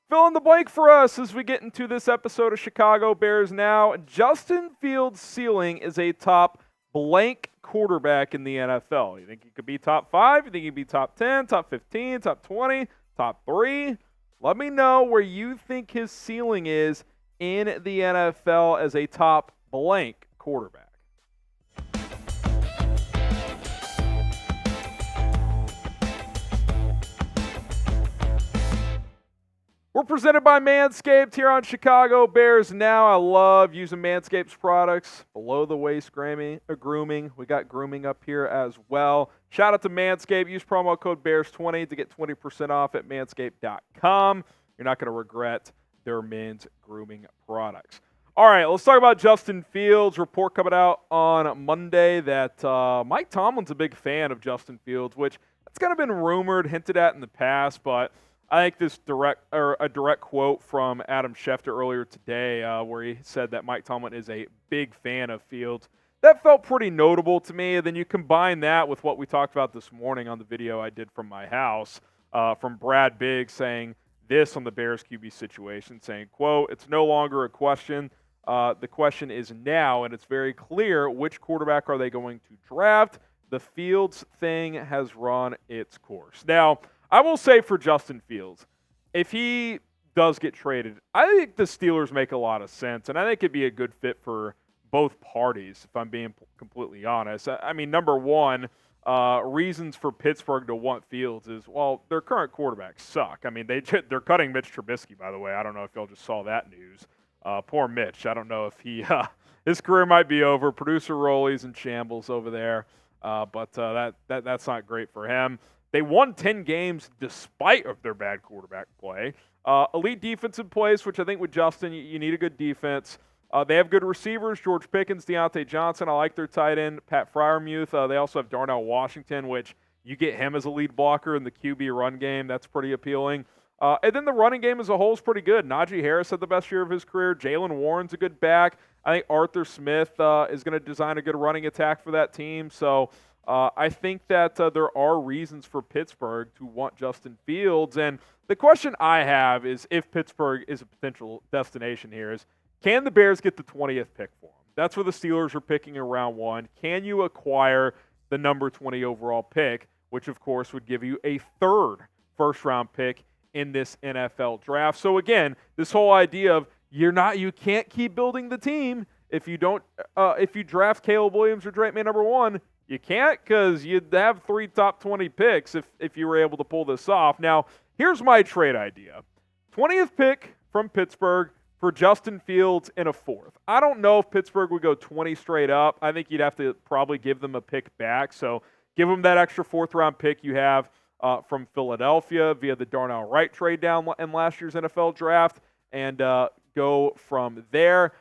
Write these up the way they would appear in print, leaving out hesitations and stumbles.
Fill in the blank for us as we get into this episode of Chicago Bears Now. Justin Fields' ceiling is a top blank quarterback in the NFL. You think he could be top 5? You think he'd be top 10, top 15, top 20, top 3? Let me know where you think his ceiling is in the NFL as a top blank quarterback. We're presented by Manscaped here on Chicago Bears Now. I love using Manscaped's products. Below the waist grooming. We got grooming up here as well. Shout out to Manscaped. Use promo code BEARS20 to get 20% off at manscaped.com. You're not going to regret their men's grooming products. All right, let's talk about Justin Fields. Report coming out on Monday that Mike Tomlin's a big fan of Justin Fields, which that's kind of been rumored, hinted at in the past, but I think this a direct quote from Adam Schefter earlier today where he said that Mike Tomlin is a big fan of Fields. That felt pretty notable to me. And then you combine that with what we talked about this morning on the video I did from my house from Brad Biggs saying this on the Bears QB situation, saying, quote, "It's no longer a question. The question is now, and it's very clear which quarterback are they going to draft. The Fields thing has run its course." Now, I will say for Justin Fields, if he does get traded, I think the Steelers make a lot of sense, and I think it'd be a good fit for both parties, if I'm being completely honest. I mean, number one, reasons for Pittsburgh to want Fields is, well, their current quarterbacks suck. I mean, they're cutting Mitch Trubisky, by the way. I don't know if y'all just saw that news. Poor Mitch. I don't know if his career might be over. Producer Roley's in shambles over there, but that's not great for him. They won 10 games despite of their bad quarterback play. Elite defense in place, which I think with Justin, you need a good defense. They have good receivers, George Pickens, Deontay Johnson. I like their tight end, Pat Freiermuth. They also have Darnell Washington, which you get him as a lead blocker in the QB run game. That's pretty appealing. And then the running game as a whole is pretty good. Najee Harris had the best year of his career. Jaylen Warren's a good back. I think Arthur Smith is going to design a good running attack for that team. So I think that there are reasons for Pittsburgh to want Justin Fields. And the question I have is, if Pittsburgh is a potential destination here, is can the Bears get the 20th pick for him? That's where the Steelers are picking in round 1. Can you acquire the number 20 overall pick, which of course would give you a third first-round pick in this NFL draft? So again, this whole idea of you can't keep building the team if you draft Caleb Williams or Drake May number 1. You can't, because you'd have 3 top 20 picks if you were able to pull this off. Now, here's my trade idea. 20th pick from Pittsburgh for Justin Fields in a 4th. I don't know if Pittsburgh would go 20 straight up. I think you'd have to probably give them a pick back. So give them that extra 4th-round pick you have from Philadelphia via the Darnell Wright trade down in last year's NFL draft and go from there.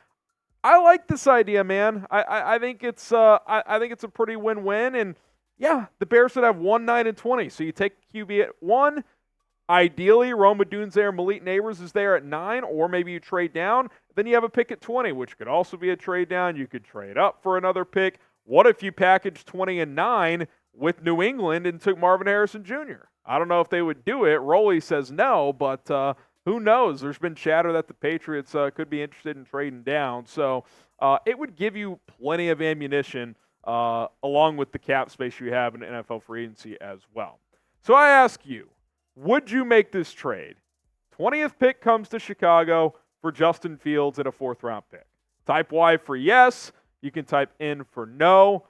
I like this idea, man. I think it's a pretty win-win, and yeah, the Bears would have 1, 9, and 20. So you take QB at 1. Ideally, Rome Odunze or Malik Neighbors is there at 9, or maybe you trade down. Then you have a pick at 20, which could also be a trade down. You could trade up for another pick. What if you package 20 and 9 with New England and took Marvin Harrison Jr.? I don't know if they would do it. Roley says no, but who knows? There's been chatter that the Patriots could be interested in trading down. So it would give you plenty of ammunition along with the cap space you have in NFL free agency as well. So I ask you, would you make this trade? 20th pick comes to Chicago for Justin Fields and a 4th-round pick. Type Y for yes. You can type N for no.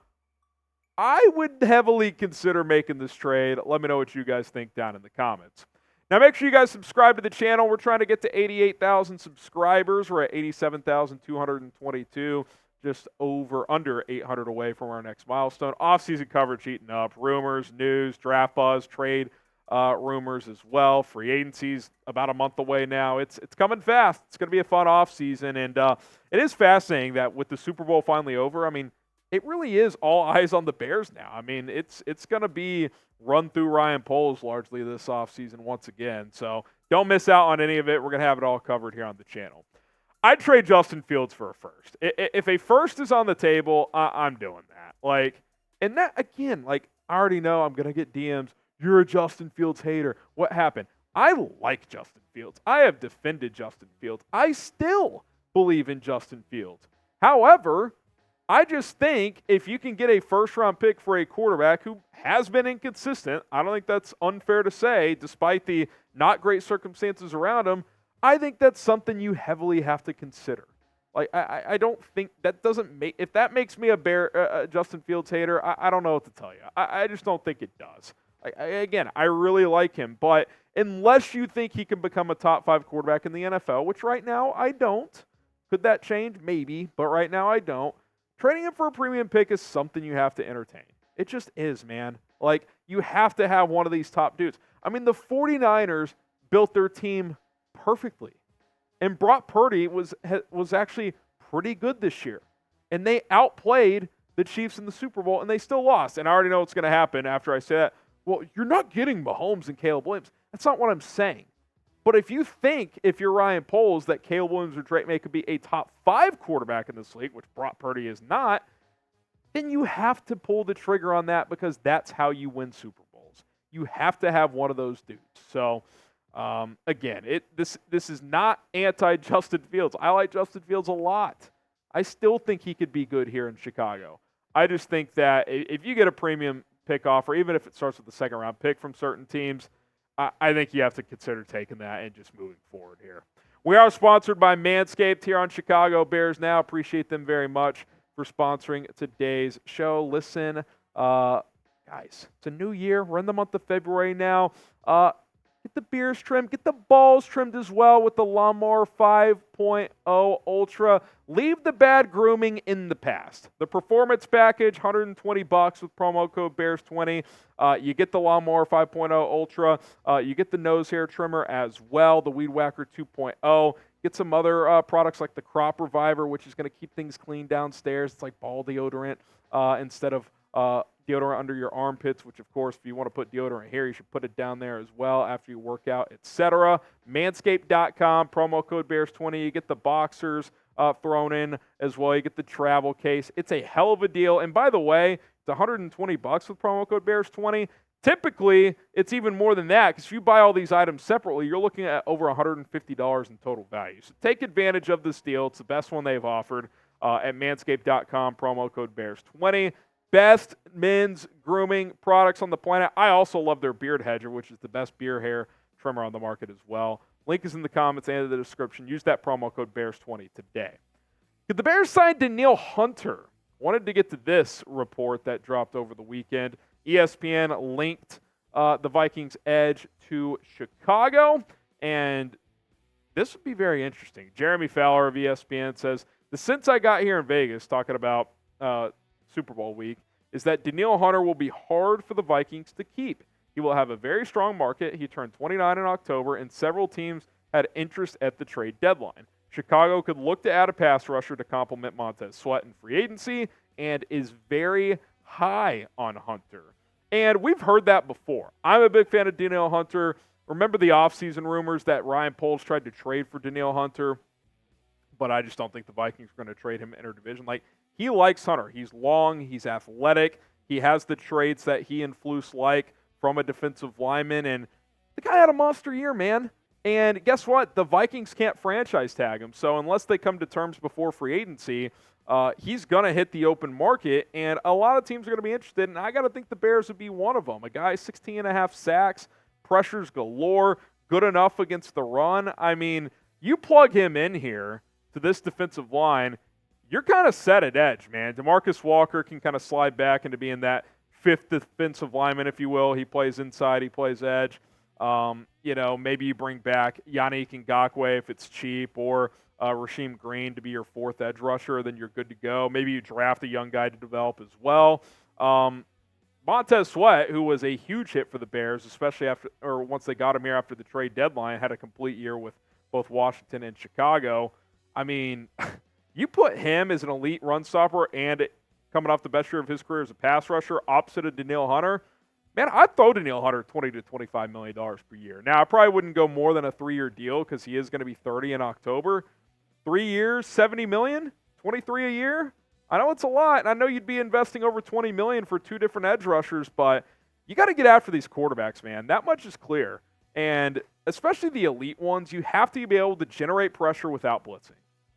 I would heavily consider making this trade. Let me know what you guys think down in the comments. Now, make sure you guys subscribe to the channel. We're trying to get to 88,000 subscribers. We're at 87,222, just under 800 away from our next milestone. Off-season coverage heating up. Rumors, news, draft buzz, trade rumors as well. Free agency's about a month away now. It's coming fast. It's going to be a fun offseason, and it is fascinating that with the Super Bowl finally over, I mean, it really is all eyes on the Bears now. I mean, it's going to be run through Ryan Poles largely this offseason once again. So don't miss out on any of it. We're going to have it all covered here on the channel. I'd trade Justin Fields for a first. If a first is on the table, I'm doing that. And that, again, I already know I'm going to get DMs. You're a Justin Fields hater. What happened? I like Justin Fields. I have defended Justin Fields. I still believe in Justin Fields. However, I just think if you can get a first-round pick for a quarterback who has been inconsistent, I don't think that's unfair to say, despite the not great circumstances around him, I think that's something you heavily have to consider. Like, I don't think that doesn't make – if that makes me a Justin Fields hater, I don't know what to tell you. I just don't think it does. Again, I really like him, but unless you think he can become a top 5 quarterback in the NFL, which right now I don't. Could that change? Maybe, but right now I don't. Trading him for a premium pick is something you have to entertain. It just is, man. Like, you have to have one of these top dudes. I mean, the 49ers built their team perfectly. And Brock Purdy was actually pretty good this year. And they outplayed the Chiefs in the Super Bowl, and they still lost. And I already know what's going to happen after I say that. Well, you're not getting Mahomes and Caleb Williams. That's not what I'm saying. But if you think, if you're Ryan Poles, that Caleb Williams or Drake May could be a top 5 quarterback in this league, which Brock Purdy is not, then you have to pull the trigger on that because that's how you win Super Bowls. You have to have one of those dudes. So, again, this is not anti-Justin Fields. I like Justin Fields a lot. I still think he could be good here in Chicago. I just think that if you get a premium pick offer, even if it starts with a second-round pick from certain teams, I think you have to consider taking that and just moving forward here. We are sponsored by Manscaped here on Chicago Bears Now. Appreciate them very much for sponsoring today's show. Listen, guys, it's a new year. We're in the month of February now. Get the beards trimmed. Get the balls trimmed as well with the Lawnmower 5.0 Ultra. Leave the bad grooming in the past. The Performance Package, $120 with promo code BEARS20. You get the Lawnmower 5.0 Ultra. You get the nose hair trimmer as well, the Weed Whacker 2.0. Get some other products like the Crop Reviver, which is going to keep things clean downstairs. It's like ball deodorant instead of deodorant under your armpits, which, of course, if you want to put deodorant here, you should put it down there as well after you work out, etc. Manscaped.com, promo code BEARS20. You get the boxers thrown in as well. You get the travel case. It's a hell of a deal. And by the way, it's $120 with promo code BEARS20. Typically, it's even more than that because if you buy all these items separately, you're looking at over $150 in total value. So take advantage of this deal. It's the best one they've offered at manscaped.com, promo code BEARS20. Best men's grooming products on the planet. I also love their Beard Hedger, which is the best beard hair trimmer on the market as well. Link is in the comments and in the description. Use that promo code BEARS20 today. Could the Bears sign Danielle Hunter? Wanted to get to this report that dropped over the weekend. ESPN linked the Vikings edge to Chicago, and this would be very interesting. Jeremy Fowler of ESPN says, the sense I got here in Vegas, talking about Super Bowl week, is that Danielle Hunter will be hard for the Vikings to keep. He will have a very strong market. He turned 29 in October, and several teams had interest at the trade deadline. Chicago could look to add a pass rusher to complement Montez Sweat in free agency and is very high on Hunter. And we've heard that before. I'm a big fan of Danielle Hunter. Remember the offseason rumors that Ryan Poles tried to trade for Danielle Hunter? But I just don't think the Vikings are going to trade him interdivision. Like, he likes Hunter. He's long. He's athletic. He has the traits that he and Flus like from a defensive lineman. And the guy had a monster year, man. And guess what? The Vikings can't franchise tag him. So unless they come to terms before free agency, he's going to hit the open market. And a lot of teams are going to be interested. And I got to think the Bears would be one of them. A guy, 16.5 sacks, pressures galore, good enough against the run. I mean, you plug him in here to this defensive line, you're kind of set at edge, man. DeMarcus Walker can kind of slide back into being that fifth defensive lineman, if you will. He plays inside, he plays edge. Maybe you bring back Yannick Ngakoue if it's cheap, or Rasheem Green to be your fourth edge rusher, then you're good to go. Maybe you draft a young guy to develop as well. Montez Sweat, who was a huge hit for the Bears, especially once they got him here after the trade deadline, had a complete year with both Washington and Chicago. I mean, you put him as an elite run stopper and coming off the best year of his career as a pass rusher opposite of Danielle Hunter, man, I'd throw Danielle Hunter $20 to $25 million per year. Now, I probably wouldn't go more than a 3-year deal because he is going to be 30 in October. 3 years, $70 million, $23 a year. I know it's a lot, and I know you'd be investing over $20 million for 2 different edge rushers, but you got to get after these quarterbacks, man. That much is clear. And especially the elite ones, you have to be able to generate pressure without blitzing.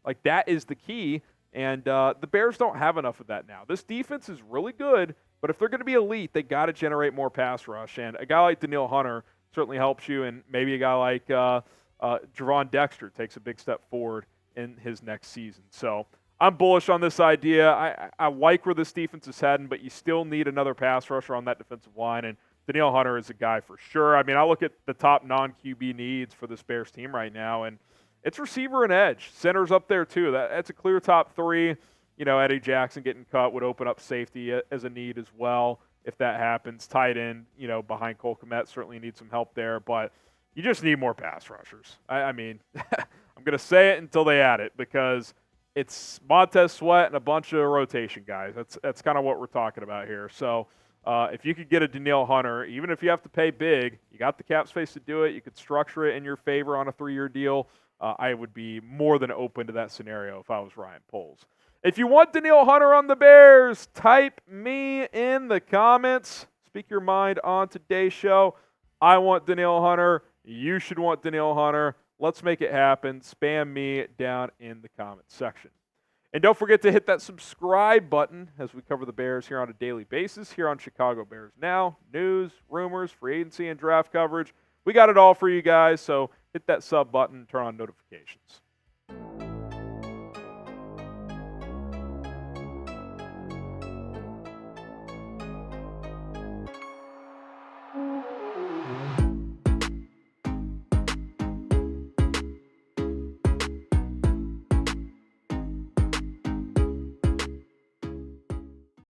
Like, that is the key, and the Bears don't have enough of that now. This defense is really good, but if they're going to be elite, they got to generate more pass rush, and a guy like Danielle Hunter certainly helps you, and maybe a guy like Javon Dexter takes a big step forward in his next season. So I'm bullish on this idea. I like where this defense is heading, but you still need another pass rusher on that defensive line, and Danielle Hunter is a guy for sure. I mean, I look at the top non-QB needs for this Bears team right now, and it's receiver and edge. Center's up there too. That's a clear top three. You know, Eddie Jackson getting cut would open up safety as a need as well if that happens. Tight end, you know, behind Cole Kmet certainly needs some help there, but you just need more pass rushers. I mean, I'm going to say it until they add it because it's Montez Sweat and a bunch of rotation guys. That's kind of what we're talking about here. So if you could get a Danielle Hunter, even if you have to pay big, you got the cap space to do it. You could structure it in your favor on a 3-year deal. I would be more than open to that scenario if I was Ryan Poles. If you want Danielle Hunter on the Bears, type me in the comments. Speak your mind on today's show. I want Danielle Hunter. You should want Danielle Hunter. Let's make it happen. Spam me down in the comments section. And don't forget to hit that subscribe button as we cover the Bears here on a daily basis here on Chicago Bears Now. News, rumors, free agency, and draft coverage. We got it all for you guys, so hit that sub button, turn on notifications.